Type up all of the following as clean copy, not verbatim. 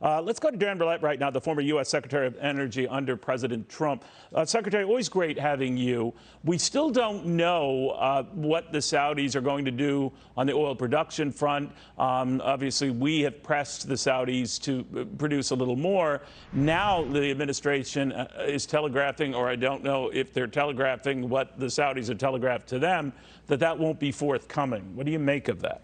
Let's go to Dan Brouillette right now, the former U.S. Secretary of Energy under President Trump. Secretary, always great having you. We still don't know what the Saudis are going to do on the oil production front. Obviously, we have pressed the Saudis to produce a little more. Now the administration is telegraphing, or I don't know if they're telegraphing what the Saudis have telegraphed to them, that won't be forthcoming. What do you make of that?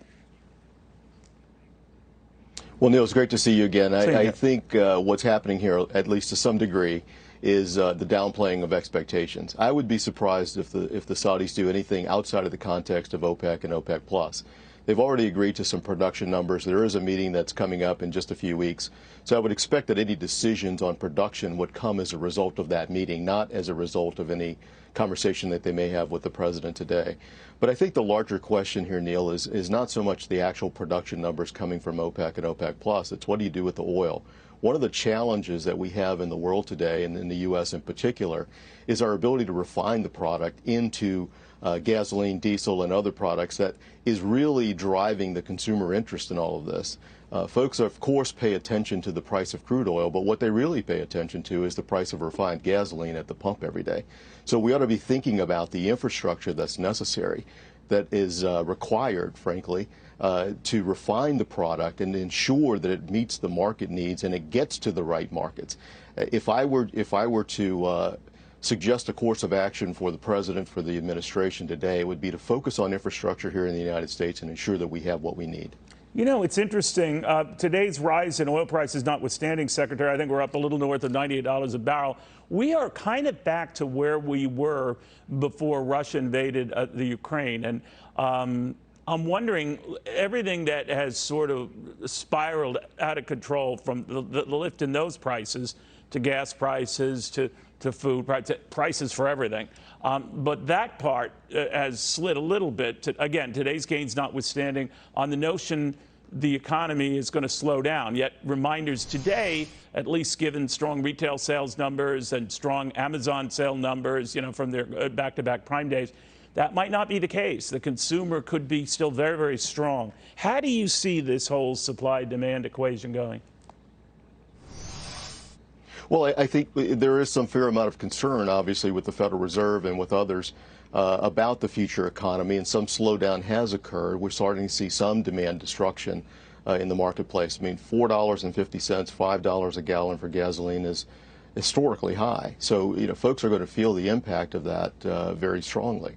Well, Neil, it's great to see you again. I think what's happening here, at least to some degree, is the downplaying of expectations. I would be surprised if the Saudis do anything outside of the context of OPEC and OPEC Plus. They've already agreed to some production numbers. There is a meeting that's coming up in just a few weeks. So I would expect that any decisions on production would come as a result of that meeting, not as a result of any conversation that they may have with the president today. But I think the larger question here, Neil, is not so much the actual production numbers coming from OPEC and OPEC Plus. It's what do you do with the oil? One of the challenges that we have in the world today, and in the U.S. in particular, is our ability to refine the product into gasoline, diesel, and other products that is really driving the consumer interest in all of this. Folks, of course, pay attention to the price of crude oil, but what they really pay attention to is the price of refined gasoline at the pump every day. So we ought to be thinking about the infrastructure that's necessary, that is required, frankly, to refine the product and ensure that it meets the market needs and it gets to the right markets. If I were to suggest a course of action for the president, for the administration today, it would be to focus on infrastructure here in the United States and ensure that we have what we need. You know, it's interesting. Today's rise in oil prices notwithstanding, Secretary, I think we're up a little north of $98 a barrel. We are kind of back to where we were before Russia invaded the Ukraine. And I'm wondering, everything that has sort of spiraled out of control, from the lift in those prices to gas prices to food prices for everything. But that part has slid a little bit. Again, today's gains notwithstanding, on the notion the economy is going to slow down. Yet reminders today, at least given strong retail sales numbers and strong Amazon sale numbers, you know, from their back-to-back Prime days, that might not be the case. The consumer could be still very, very strong. How do you see this whole supply-demand equation going? Well, I think there is some fair amount of concern, obviously, with the Federal Reserve and with others about the future economy, and some slowdown has occurred. We're starting to see some demand destruction in the marketplace. I mean, $4.50, $5 a gallon for gasoline is historically high. So, you know, folks are going to feel the impact of that very strongly.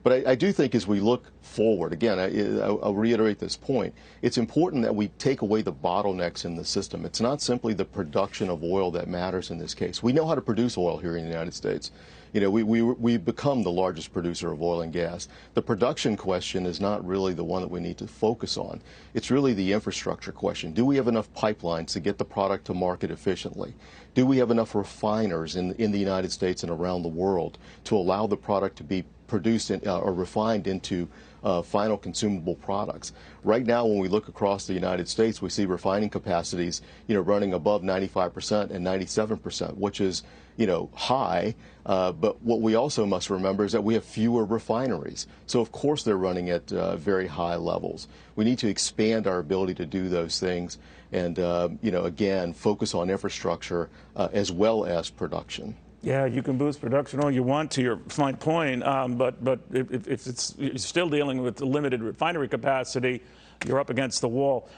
But I do think as we look forward, again, I'll reiterate this point, it's important that we take away the bottlenecks in the system. It's not simply the production of oil that matters in this case. We know how to produce oil here in the United States. You know, we've become the largest producer of oil and gas. The production question is not really the one that we need to focus on. It's really the infrastructure question. Do we have enough pipelines to get the product to market efficiently? Do we have enough refiners in the United States and around the world to allow the product to be produced or refined into final consumable products? Right now, when we look across the United States, we see refining capacities, you know, running above 95% and 97%, which is, you know, high. But what we also must remember is that we have fewer refineries. So, of course, they're running at very high levels. We need to expand our ability to do those things and, you know, again, focus on infrastructure as well as production. Yeah, you can boost production all you want, to your fine point, but if you're still dealing with the limited refinery capacity, you're up against the wall.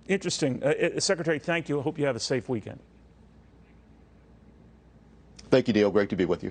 Interesting. Secretary, thank you. I hope you have a safe weekend. Thank you, Neil. Great to be with you.